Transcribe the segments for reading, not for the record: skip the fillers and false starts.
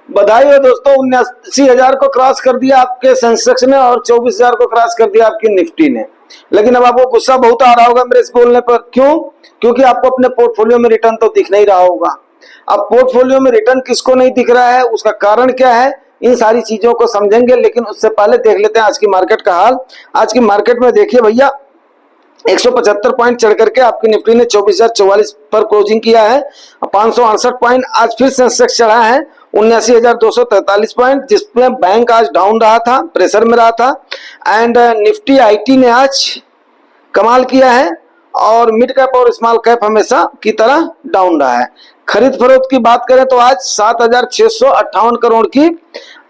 बधाई हो दोस्तों, 79,000 को क्रॉस कर दिया आपके सेंसेक्स ने और 24,000 को क्रॉस कर दिया आपकी निफ्टी ने। लेकिन अब आपको गुस्सा बहुत आ रहा होगा मेरे इस बोलने पर। क्यों? क्योंकि आपको अपने पोर्टफोलियो में रिटर्न तो दिख नहीं रहा होगा। अब पोर्टफोलियो में रिटर्न किसको नहीं दिख रहा है, उसका कारण क्या है, इन सारी चीजों को समझेंगे। लेकिन उससे पहले देख लेते हैं आज की मार्केट का हाल। आज की मार्केट में देखिए भैया, 175 पॉइंट चढ़ करके आपकी निफ्टी ने 24,044 पर क्लोजिंग किया है। 568 पॉइंट आज फिर सेंसेक्स चढ़ा है 79,243 पॉइंट, जिसमें बैंक आज डाउन रहा था, प्रेशर में रहा था। एंड निफ्टी आईटी ने आज कमाल किया है और मिड कैप और स्मॉल कैप हमेशा की तरह डाउन रहा है। खरीद फरोख्त की बात करें तो आज 7,658 करोड़ की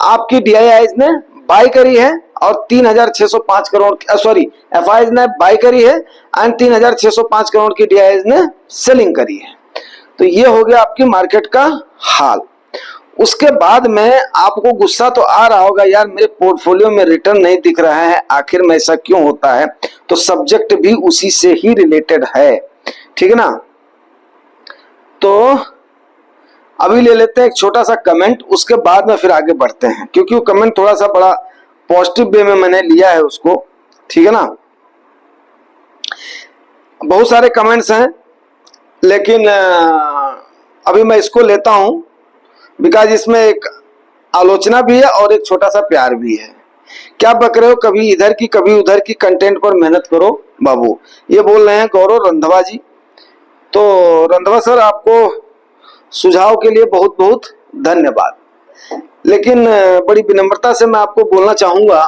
आपकी डीआईआईज ने बाई करी है और 3,605 करोड़ सॉरी एफआईज ने बाई करी है एंड 3,605 करोड़ की डीआईआईज ने सेलिंग करी है। तो ये हो गया आपकी मार्केट का हाल। उसके बाद में आपको गुस्सा तो आ रहा होगा, यार मेरे पोर्टफोलियो में रिटर्न नहीं दिख रहा है, आखिर में ऐसा क्यों होता है। तो सब्जेक्ट भी उसी से ही रिलेटेड है, ठीक है ना। तो अभी ले लेते हैं एक छोटा सा कमेंट, उसके बाद में फिर आगे बढ़ते हैं, क्योंकि वो कमेंट थोड़ा सा बड़ा पॉजिटिव वे में मैंने लिया है उसको, ठीक है ना। बहुत सारे कमेंट्स हैं, लेकिन अभी मैं इसको लेता हूं बिकॉज इसमें एक आलोचना भी है और एक छोटा सा प्यार भी है। क्या बक रहे हो, कभी इधर की कभी उधर की, कंटेंट पर मेहनत करो बाबू। ये बोल रहे हैं गौरव रंधवा जी। तो रंधवा सर, आपको सुझाव के लिए बहुत बहुत धन्यवाद। लेकिन बड़ी विनम्रता से मैं आपको बोलना चाहूंगा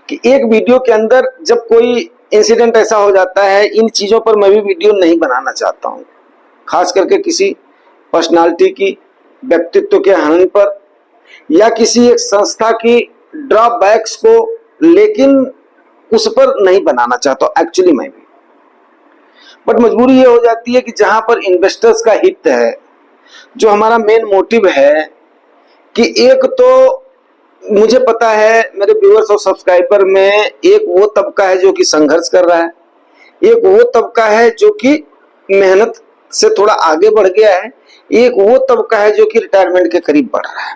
कि एक वीडियो के अंदर जब कोई इंसिडेंट ऐसा हो जाता है, इन चीजों पर मैं भी वीडियो नहीं बनाना चाहता हूं, खास करके किसी पर्सनालिटी की व्यक्तित्व के हनन पर या किसी एक संस्था की ड्रॉबैक्स को, लेकिन उस पर नहीं बनाना चाहता एक्चुअली मैं भी। बट मजबूरी ये हो जाती है कि जहां पर इन्वेस्टर्स का हित है, जो हमारा मेन मोटिव है कि एक तो मुझे पता है मेरे व्यूअर्स और सब्सक्राइबर में एक वो तबका है जो कि संघर्ष कर रहा है, एक वो तबका है जो कि मेहनत से थोड़ा आगे बढ़ गया है, एक वो तबका है जो कि रिटायरमेंट के करीब बढ़ रहा है।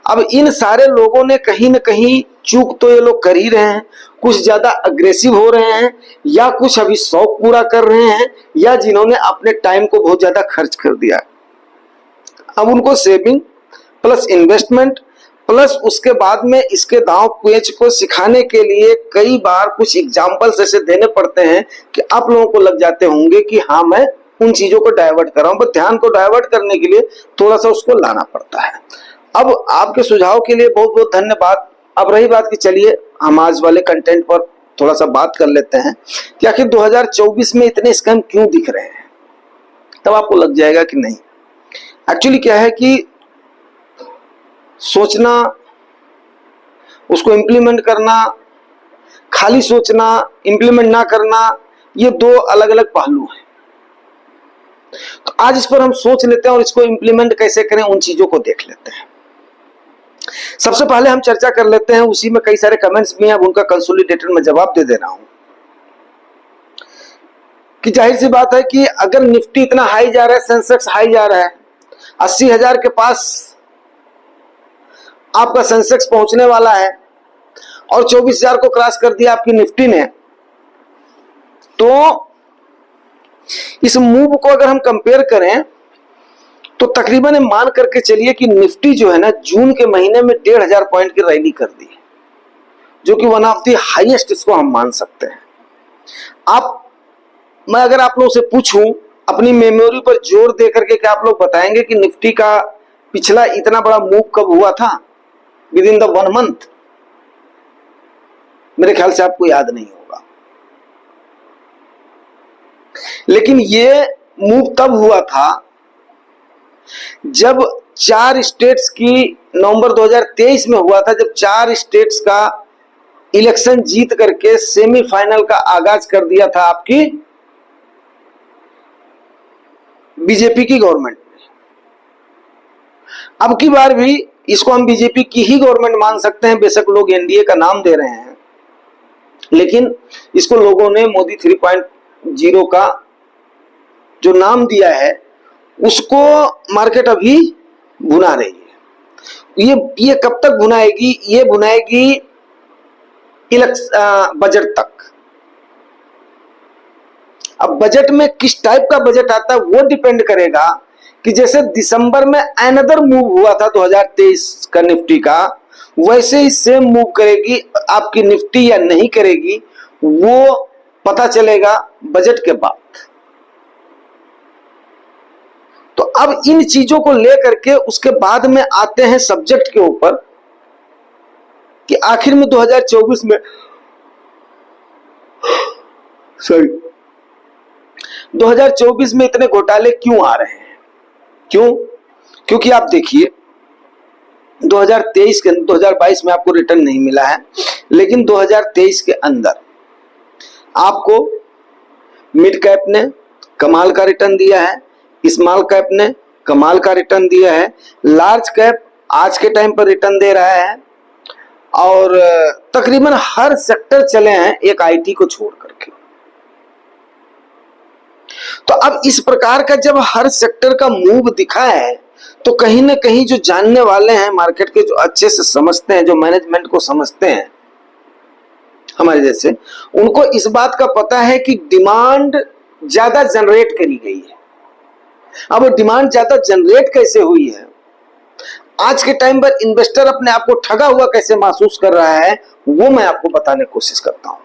अब इन सारे लोगों ने कहीं ना कहीं चूक तो ये लोग कर ही रहे हैं, कुछ ज्यादा अग्रेसिव हो रहे हैं या कुछ अभी शौक पूरा कर रहे हैं या जिन्होंने अपने टाइम को बहुत ज्यादा खर्च कर दिया। अब उनको सेविंग प्लस इन्वेस्टमेंट प्लस उसके बाद में इसके दांव पेच को सिखाने के लिए कई बार कुछ एग्जाम्पल्स ऐसे देने पड़ते हैं कि आप लोगों को लग जाते होंगे कि हाँ मैं उन चीजों को डाइवर्ट कर रहा हूं। बट ध्यान को डाइवर्ट करने के लिए थोड़ा सा उसको लाना पड़ता है। अब आपके सुझाव के लिए बहुत बहुत धन्यवाद। अब रही बात कि चलिए हम आज वाले कंटेंट पर थोड़ा सा बात कर लेते हैं कि आखिर 2024 में इतने स्कैम क्यों दिख रहे हैं। तब आपको लग जाएगा कि नहीं, एक्चुअली क्या है कि सोचना, उसको इम्प्लीमेंट करना, खाली सोचना इम्प्लीमेंट ना करना, ये दो अलग अलग पहलू हैं। तो आज इस पर हम सोच लेते हैं और इसको इम्प्लीमेंट कैसे करें उन चीजों को देख लेते हैं। सबसे पहले हम चर्चा कर लेते हैं, उसी में कई सारे कमेंट्स भी हैं, अब उनका कंसोलिडेटेड मैं जवाब दे दे रहा हूं कि जाहिर सी बात है कि अगर निफ्टी इतना हाई जा रहा है, सेंसेक्स हाई जा रहा है, 80,000 के पास आपका सेंसेक्स पहुंचने वाला है और 24,000 को क्रॉस कर दिया आपकी निफ्टी ने, तो इस मूव को अगर हम कंपेयर करें तो तकरीबन मान करके चलिए कि निफ्टी जो है ना, जून के महीने में 1,500 पॉइंट की रैली कर दी, जो कि वन ऑफ द हाईएस्ट इसको हम मान सकते हैं। मैं अगर आप लोगों से पूछूं अपनी मेमोरी पर जोर दे करके, क्या आप लोग बताएंगे कि निफ्टी का पिछला इतना बड़ा मूव कब हुआ था विद इन द 1 मंथ? मेरे ख्याल से आपको याद नहीं होगा। लेकिन ये मूव तब हुआ था जब 4 स्टेट्स की, नवंबर 2023 में हुआ था, जब 4 स्टेट्स का इलेक्शन जीत करके सेमीफाइनल का आगाज कर दिया था आपकी बीजेपी की गवर्नमेंट ने। अब की बार भी इसको हम बीजेपी की ही गवर्नमेंट मान सकते हैं, बेशक लोग एनडीए का नाम दे रहे हैं, लेकिन इसको लोगों ने मोदी 3.0 का जो नाम दिया है उसको मार्केट अभी भुना रही है। ये कब तक भुनाएगी? ये भुनाएगी बजट तक। अब बजट में किस टाइप का बजट आता है वो डिपेंड करेगा कि जैसे दिसंबर में अनदर मूव हुआ था 2023 का निफ्टी का, वैसे ही सेम मूव करेगी आपकी निफ्टी या नहीं करेगी, वो पता चलेगा बजट के बाद। तो अब इन चीजों को लेकर के उसके बाद में आते हैं सब्जेक्ट के ऊपर कि आखिर में 2024 में 2024 में इतने घोटाले क्यों आ रहे हैं? क्यों? क्योंकि आप देखिए 2023 के 2022 में आपको रिटर्न नहीं मिला है, लेकिन 2023 के अंदर आपको मिड कैप ने कमाल का रिटर्न दिया है, स्मॉल कैप ने कमाल का रिटर्न दिया है, लार्ज कैप आज के टाइम पर रिटर्न दे रहा है, और तकरीबन हर सेक्टर चले हैं एक आईटी को छोड़ करके। तो अब इस प्रकार का जब हर सेक्टर का मूव दिखा है तो कहीं ना कहीं जो जानने वाले हैं मार्केट के, जो अच्छे से समझते हैं, जो मैनेजमेंट को समझते हैं हमारे जैसे, उनको इस बात का पता है कि डिमांड ज्यादा जनरेट करी गई है। अब वो डिमांड ज्यादा जनरेट कैसे हुई है, आज के टाइम पर इन्वेस्टर अपने आप को ठगा हुआ कैसे महसूस कर रहा है, वो मैं आपको बताने की कोशिश करता हूं।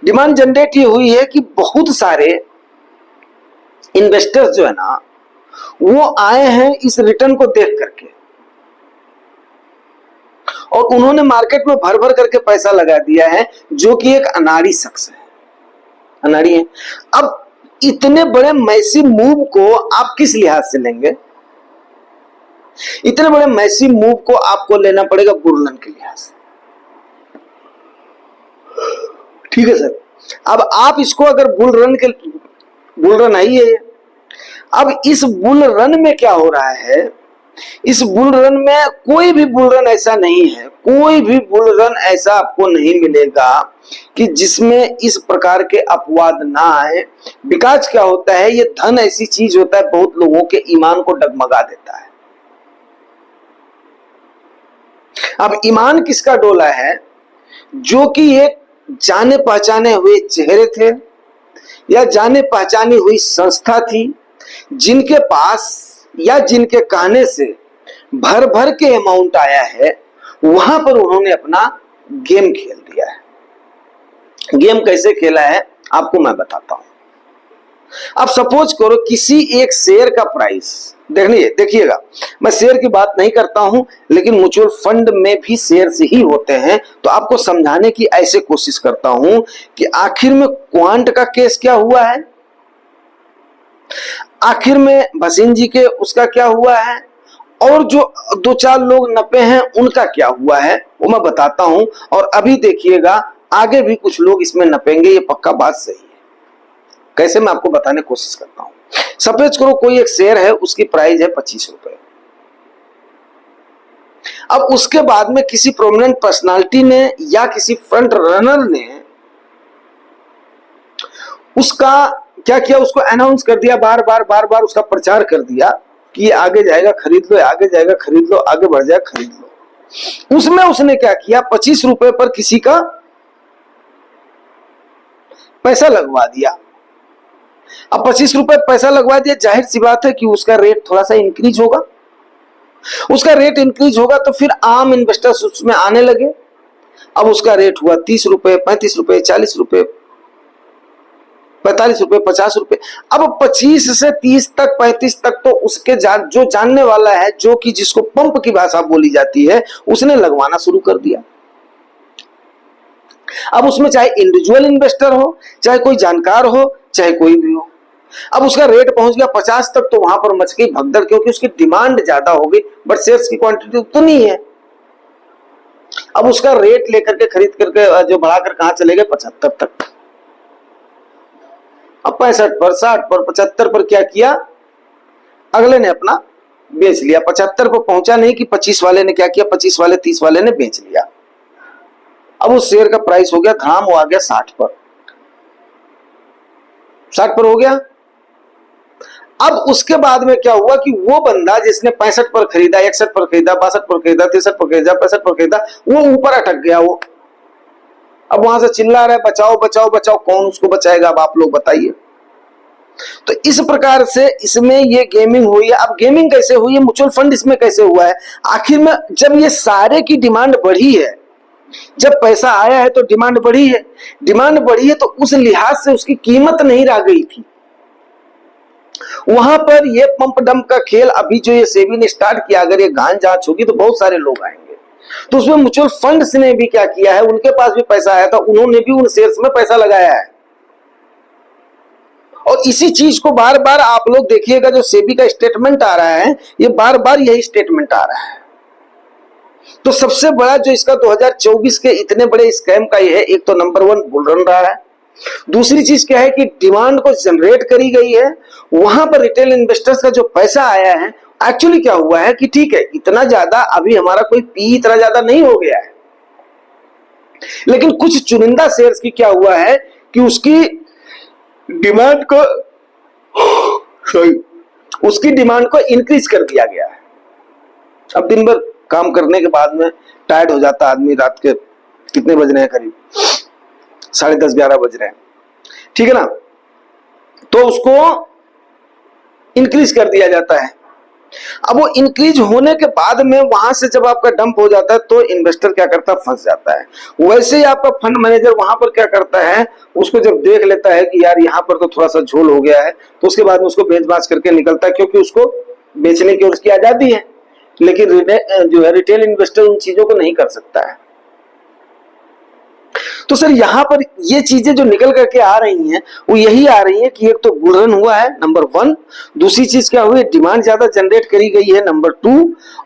डिमांड जनरेट ये हुई है कि बहुत सारे इन्वेस्टर्स जो है ना, वो आए हैं इस रिटर्न को देख करके, और उन्होंने मार्केट में भर भर करके पैसा लगा दिया है, जो कि एक अनाड़ी शख्स है, अनाड़ी है। अब इतने बड़े मैसिव मूव को आप किस लिहाज से लेंगे? इतने बड़े मैसिव मूव को आपको लेना पड़ेगा बुल रन के लिहाज से। ठीक है सर। अब आप इसको अगर बुल रन आई है, अब इस बुल रन में क्या हो रहा है? इस बुल रन में कोई भी बुल रन ऐसा नहीं है, कोई भी बुल रन ऐसा आपको नहीं मिलेगा कि जिसमें इस प्रकार के अपवाद ना आए। बिकॉज क्या होता है, ये धन ऐसी चीज होता है, बहुत लोगों के ईमान को डगमगा देता है। अब ईमान किसका डोला है? जो कि एक जाने पहचाने हुए चेहरे थे या जाने पहचानी हुई संस्था थी, जिनके पास या जिनके कहने से भर भर के अमाउंट आया है, वहां पर उन्होंने अपना गेम खेल दिया है। गेम कैसे खेला है आपको मैं बताता हूं। अब सपोज करो किसी एक शेयर का प्राइस, देखिएगा मैं शेयर की बात नहीं करता हूं, लेकिन म्यूचुअल फंड में भी शेयर से ही होते हैं, तो आपको समझाने की ऐसे कोशिश करता हूं कि आखिर में क्वांट का केस क्या हुआ है, आखिर में भसीन जी के उसका क्या हुआ है, और जो दो चार लोग नपे हैं उनका क्या हुआ है, वो मैं बताता हूं। और अभी देखिएगा आगे भी कुछ लोग इसमें नपेंगे, ये पक्का बात सही है। कैसे मैं आपको बताने की कोशिश करता हूं। सपोज करो कोई एक शेयर है, उसकी प्राइस है 25 रुपए। अब उसके बाद में किसी प्रोमिनेंट पर्सनालिटी ने या किसी फ्रंट रनर ने उसका क्या किया, उसको अनाउंस कर दिया, बार बार उसका प्रचार कर दिया कि ये आगे जाएगा खरीद लो, आगे जाएगा खरीद लो, आगे बढ़ जाएगा खरीद लो। उसमें उसने क्या किया, 25 रुपए पर किसी का पैसा लगवा दिया। अब 25 रुपए पैसा लगवा दिया, जाहिर सी बात है कि उसका रेट थोड़ा सा इंक्रीज होगा। उसका रेट इंक्रीज होगा तो फिर आम इन्वेस्टर्स उसमें आने लगे। अब उसका रेट हुआ 30 रुपए, 35 रुपए, 40 रुपए, 45 रुपए, 50 रुपए। अब 25 से 30 तक, 35 तक तो उसके जो जानने वाला है, जो कि जिसको पंप की भाषा बोली जाती है, उसने लगवाना शुरू कर दिया। अब उसमें चाहे इंडिविजुअल इन्वेस्टर हो, चाहे कोई जानकार हो, चाहे कोई भी हो, अब उसका रेट पहुंच गया 50 तक, तो वहां पर मच गई भगदड़, क्योंकि उसकी डिमांड ज्यादा हो गई, बट शेयर्स की क्वांटिटी उतनी है। अब उसका रेट लेकर के खरीद करके जो बढ़ाकर कहां चले गए, 75 तक। अब 65 पर, 60 पर, 75 पर क्या किया, अगले ने अपना बेच लिया। 75 पर पहुंचा नहीं कि 25 वाले ने क्या किया, 25 वाले 30 वाले ने बेच लिया। अब उस शेयर का प्राइस हो गया धड़ाम, वो आ गया 60 पर, 60 पर हो गया। अब उसके बाद में क्या हुआ कि वो बंदा जिसने 65 पर खरीदा, 61 पर खरीदा, 62 पर खरीदा, 63 पर खरीदा, 65 पर खरीदा, वो ऊपर अटक गया। वो अब वहां से चिल्ला रहा है बचाओ बचाओ बचाओ, कौन उसको बचाएगा? अब आप लोग बताइए। तो इस प्रकार से इसमें ये गेमिंग हुई है। अब गेमिंग कैसे हुई है, म्यूचुअल फंड इसमें कैसे हुआ है? आखिर में जब ये सारे की डिमांड बढ़ी है, जब पैसा आया है तो डिमांड बढ़ी है, डिमांड बढ़ी है तो उस लिहाज से उसकी कीमत नहीं रह गई थी। वहां पर ये पंप डंप का खेल अभी जो ये सेबी ने स्टार्ट किया, अगर ये गांठ जांच होगी तो बहुत सारे लोग आएंगे। तो उसमें म्यूचुअल फंड्स ने भी क्या किया है, उनके पास भी पैसा आया था, उन्होंने भी उन शेयर्स में पैसा लगाया है। और इसी चीज को बार बार आप लोग देखिएगा, जो सेबी का स्टेटमेंट आ रहा है, ये बार बार यही स्टेटमेंट आ रहा है। तो सबसे बड़ा जो इसका 2024 के इतने बड़े स्कैम का ये है, एक तो नंबर 1 बुल रन रहा है, दूसरी चीज क्या है कि डिमांड को जनरेट करी गई है, वहां पर रिटेल इन्वेस्टर्स का जो पैसा आया है। एक्चुअली क्या हुआ है कि ठीक है, इतना ज्यादा अभी हमारा कोई पी इतना ज्यादा नहीं हो गया है, लेकिन कुछ चुनिंदा शेयर्स की क्या हुआ है कि उसकी डिमांड को उसकी डिमांड को इंक्रीज कर दिया गया है। अब दिन भर काम करने के बाद में टायर्ड हो जाता आदमी, रात के कितने बज रहे हैं, करीब 10:30-11 बज रहे हैं, ठीक है ना, तो उसको इंक्रीज कर दिया जाता है। अब वो इंक्रीज होने के बाद में वहां से जब आपका डंप हो जाता है तो इन्वेस्टर क्या करता है, फंस जाता है। वैसे ही आपका फंड मैनेजर वहां पर क्या करता है, उसको जब देख लेता है कि यार यहाँ पर तो थोड़ा सा झोल हो गया है, तो उसके बाद में उसको बेच बाच करके निकलता है, क्योंकि उसको बेचने की उसकी आजादी है। लेकिन जो है रिटेल इन्वेस्टर उन चीजों को नहीं कर सकता है। तो सर यहाँ पर ये चीजें जो निकल करके आ रही हैं वो यही आ रही है कि एक तो बुल रन हुआ है, नंबर 1, दूसरी चीज क्या हुई, डिमांड ज्यादा जनरेट करी गई है, नंबर 2,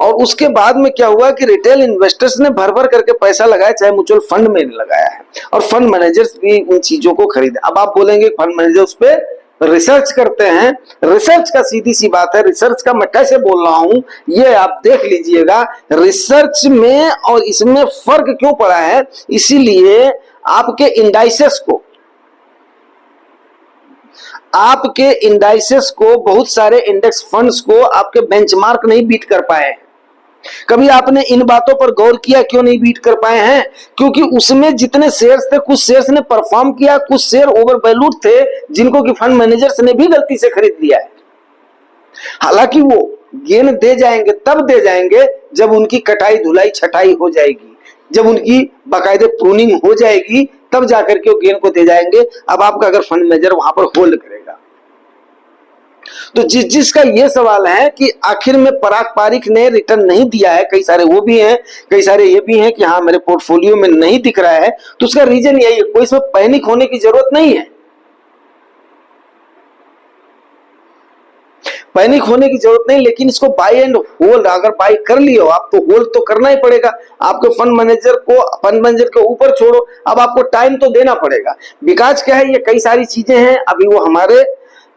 और उसके बाद में क्या हुआ कि रिटेल इन्वेस्टर्स ने भर भर करके पैसा लगाया, चाहे म्यूचुअल फंड में लगाया है, और फंड मैनेजर्स भी उन चीजों को खरीदे। अब आप बोलेंगे फंड मैनेजर उस पर रिसर्च करते हैं, रिसर्च का सीधी सी बात है, रिसर्च का मैं कैसे बोल रहा हूं ये आप देख लीजिएगा। रिसर्च में और इसमें फर्क क्यों पड़ा है, इसीलिए आपके इंडाइसेस को बहुत सारे इंडेक्स फंड्स को आपके बेंचमार्क नहीं बीट कर पाए हैं। कभी आपने इन बातों पर गौर किया क्यों नहीं बीट कर पाए हैं? क्योंकि उसमें जितने शेयर्स थे, कुछ शेयर्स ने परफॉर्म किया, कुछ शेयर ओवर वैल्यूड थे, जिनको कि फंड मैनेजर्स ने भी गलती से खरीद लिया है। हालांकि वो गेन दे जाएंगे, तब दे जाएंगे जब उनकी कटाई धुलाई छटाई हो जाएगी, जब उनकी बाकायदे प्रूनिंग हो जाएगी, तब जाकर के वो गेन को दे जाएंगे। अब आपका अगर फंड मैनेजर वहां पर होल्ड करेगा, तो जिसका ये सवाल है कि आखिर में पराग पारिख ने रिटर्न नहीं दिया है, कई सारे वो भी हैं, कई सारे ये भी हैं कि हाँ मेरे पोर्टफोलियो में नहीं दिख रहा है, तो उसका रीजन यही है, कोई इसमें पैनिक होने की जरूरत नहीं है, पैनिक होने की जरूरत नहीं। लेकिन इसको बाय एंड होल्ड अगर बाय कर लिए हो आप, तो होल्ड तो करना ही पड़ेगा। आपके फंड मैनेजर के ऊपर छोड़ो, अब आपको टाइम तो देना पड़ेगा। बिकॉज क्या है, ये कई सारी चीजें हैं, अभी वो हमारे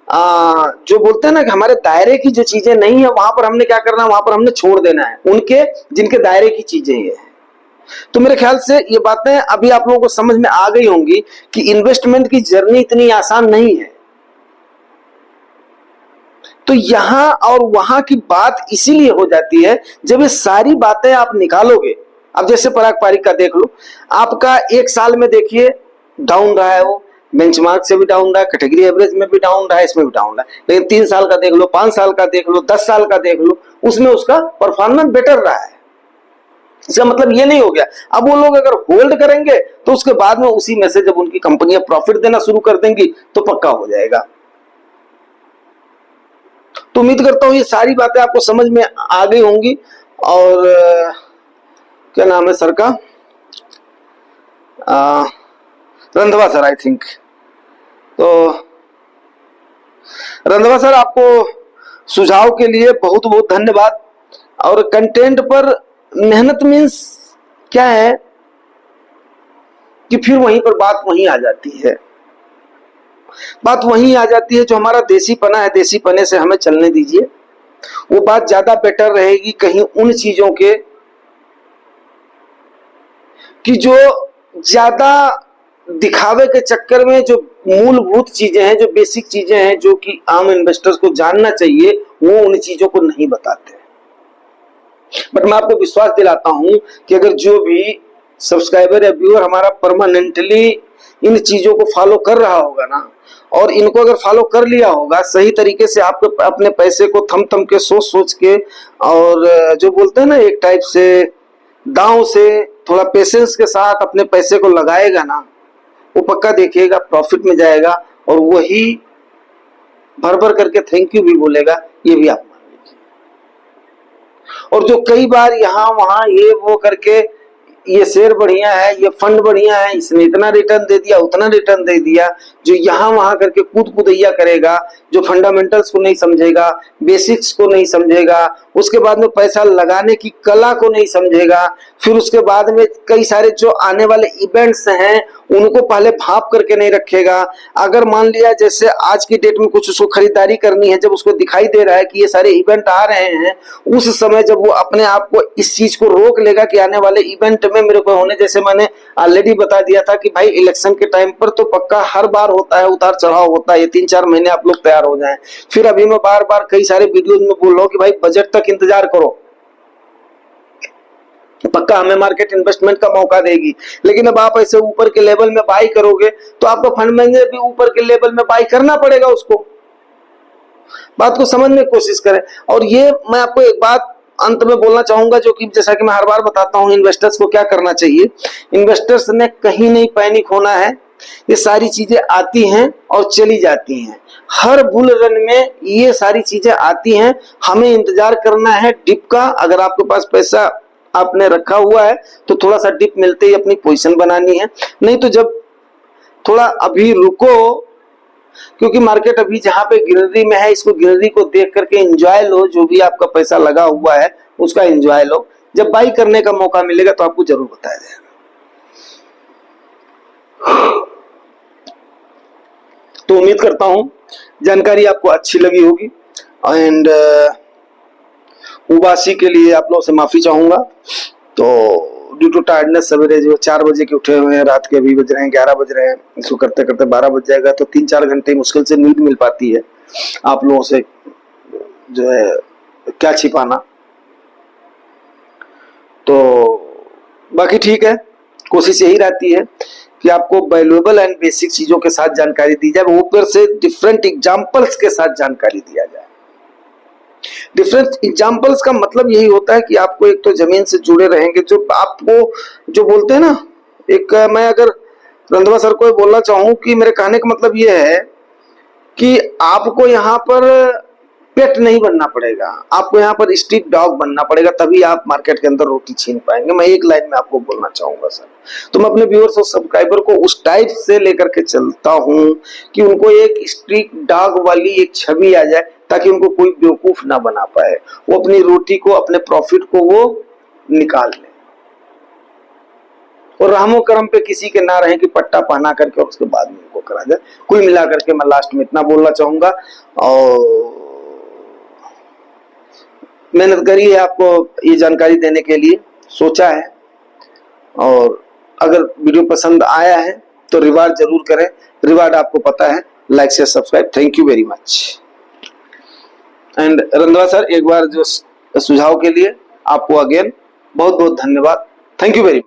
जो बोलते हैं ना कि हमारे दायरे की जो चीजें नहीं है, वहां पर हमने क्या करना है, वहां पर हमने छोड़ देना है उनके जिनके दायरे की चीजें ये है। तो मेरे ख्याल से ये बातें अभी आप लोगों को समझ में आ गई होंगी कि इन्वेस्टमेंट की जर्नी इतनी आसान नहीं है। तो यहां और वहां की बात इसीलिए हो जाती है जब ये सारी बातें आप निकालोगे। अब जैसे पराग पारिख का देख लो, आपका एक साल में देखिए डाउन रहा है, वो बेंचमार्क से भी डाउन रहा है, कैटेगरी एवरेज में भी डाउन रहा है, इसमें भी डाउन रहा है। लेकिन 3 साल का देख लो, 5 साल का देख लो, 10 साल का देख लो, उसमें उसका परफॉर्मेंस बेटर रहा है। इसका मतलब ये नहीं हो गया अब वो लोग अगर होल्ड करेंगे तो उसके बाद में उसी में से जब उनकी कंपनियां प्रॉफिट देना शुरू कर देंगी तो पक्का हो जाएगा। तो उम्मीद करता हूं ये सारी बातें आपको समझ में आ गई होंगी। और क्या नाम है सर का, रंधवा सर, आई थिंक। तो रंधवा सर, आपको सुझाव के लिए बहुत बहुत धन्यवाद। और कंटेंट पर मेहनत मीन्स क्या है कि फिर वहीं पर बात वहीं आ जाती है, बात वहीं आ जाती है जो हमारा देसी पना है, देसी पने से हमें चलने दीजिए। वो बात ज्यादा बेटर रहेगी कहीं उन चीजों के कि जो ज्यादा दिखावे के चक्कर में जो मूलभूत चीजें हैं, जो बेसिक चीजें हैं, जो कि आम इन्वेस्टर्स को जानना चाहिए, वो उन चीजों को नहीं बताते। बट मैं आपको विश्वास दिलाता हूं कि अगर जो भी सब्सक्राइबर या व्यूअर हमारा परमानेंटली इन चीजों को फॉलो कर रहा होगा ना, और इनको अगर फॉलो कर लिया होगा सही तरीके से, आपको अपने पैसे को थम थम के सोच सोच के, और जो बोलते हैं ना एक टाइप से दांव से थोड़ा पेशेंस के साथ अपने पैसे को लगाएगा ना, वो पक्का देखिएगा प्रॉफिट में जाएगा, और वही भर भर करके थैंक यू भी बोलेगा, ये भी आप मान लीजिए। और जो कई बार यहाँ वहां ये वो करके, ये शेयर बढ़िया है, ये फंड बढ़िया है, इसने इतना रिटर्न दे दिया, उतना रिटर्न दे दिया, जो यहाँ वहां करके कूद कुदैया करेगा, जो फंडामेंटल्स को नहीं समझेगा, बेसिक्स को नहीं समझेगा, उसके बाद में पैसा लगाने की कला को नहीं समझेगा, फिर उसके बाद में कई सारे जो आने वाले इवेंट्स हैं उनको पहले भाप करके नहीं रखेगा। अगर मान लिया जैसे आज की डेट में कुछ उसको खरीदारी करनी है, जब उसको दिखाई दे रहा है कि ये सारे इवेंट आ रहे हैं, उस समय जब वो अपने आप को इस चीज को रोक लेगा कि आने वाले इवेंट में मेरे को होने, जैसे मैंने ऑलरेडी बता दिया था कि भाई इलेक्शन के टाइम पर तो पक्का हर बार होता है, उतार चढ़ाव होता है, ये 3-4 महीने आप लोग तैयार हो जाएं। फिर अभी मैं बार बार कई सारे वीडियोज में बोल रहा हूँ कि भाई बजट तक इंतजार करो, पक्का हमें मार्केट इन्वेस्टमेंट का मौका देगी। लेकिन अब आप ऐसे ऊपर के लेवल में बाई करोगे तो आपको फंड मैनेजर भी ऊपर के लेवल में बाई करना पड़ेगा उसको। बात को समझने की कोशिश करें। और ये मैं आपको एक बात अंत में बोलना चाहूंगा, जो कि जैसा कि मैं हर बार बताता हूं, इन्वेस्टर्स को क्या करना चाहिए। इन्वेस्टर्स ने कहीं नहीं पैनिक होना है, ये सारी चीजें आती हैं और चली जाती हैं, हर बुल रन में ये सारी चीजें आती हैं। हमें इंतजार करना है डिप का। अगर आपके पास पैसा आपने रखा हुआ है तो थोड़ा सा डिप मिलते ही अपनी पोजीशन बनानी है, नहीं तो जब थोड़ा अभी रुको, क्योंकि मार्केट अभी जहां पे गिरदी में है, इसको गिरदी को देख करके एंजॉय लो, जो भी आपका पैसा लगा हुआ है उसका एंजॉय लो। जब बाई करने का मौका मिलेगा तो आपको जरूर बताया जाएगा। तो उम्मीद करता हूं जानकारी आपको अच्छी लगी होगी, एंड उबासी के लिए आप लोगों से माफी चाहूंगा। तो ड्यू टू टायर्डनेस, सवेरे जो 4 बजे के उठे हुए हैं, रात के अभी बज रहे हैं 11 बज रहे हैं, इसको करते करते 12 बज जाएगा, तो 3-4 घंटे मुश्किल से नींद मिल पाती है। आप लोगों से जो है क्या छिपाना, तो बाकी ठीक है, कोशिश यही रहती है कि आपको वैल्यूएबल एंड बेसिक चीजों के साथ जानकारी दी जाए, ऊपर से डिफरेंट एग्जांपल्स के साथ जानकारी दिया जाए। डिफरेंट एग्जांपल्स का मतलब यही होता है कि आपको एक तो जमीन से जुड़े रहेंगे, जो आपको जो बोलते हैं ना, एक मैं अगर रंधवा सर को बोलना चाहूं कि मेरे कहने का मतलब यह है कि आपको यहाँ पर पेट नहीं बनना पड़ेगा, आपको यहाँ पर स्ट्रीट डॉग बनना पड़ेगा, तभी आप मार्केट के अंदर रोटी छीन पाएंगे। मैं एक लाइन में आपको बोलना चाहूंगा सर। तो मैं अपने व्यूअर्स और सब्सक्राइबर को उस टाइप से लेकर के चलता हूं कि उनको एक स्ट्रीट डॉग वाली एक छवि आ जाए, ताकि उनको कोई बेवकूफ ना बना पाए, वो अपनी रोटी को, अपने प्रॉफिट को वो निकाल ले, और रहमो करम पे किसी के ना रहे कि पट्टा पहना करके और उसके बाद में उनको करा जाए। कुल मिला करके मैं लास्ट में इतना बोलना चाहूंगा, और मेहनत करी है आपको ये जानकारी देने के लिए, सोचा है। और अगर वीडियो पसंद आया है तो रिवार्ड जरूर करें, रिवार्ड आपको पता है, like share subscribe. Thank you very much. And Randhawa sir, एक बार जो सुझाव के लिए आपको अगेन बहुत बहुत धन्यवाद। Thank you very much.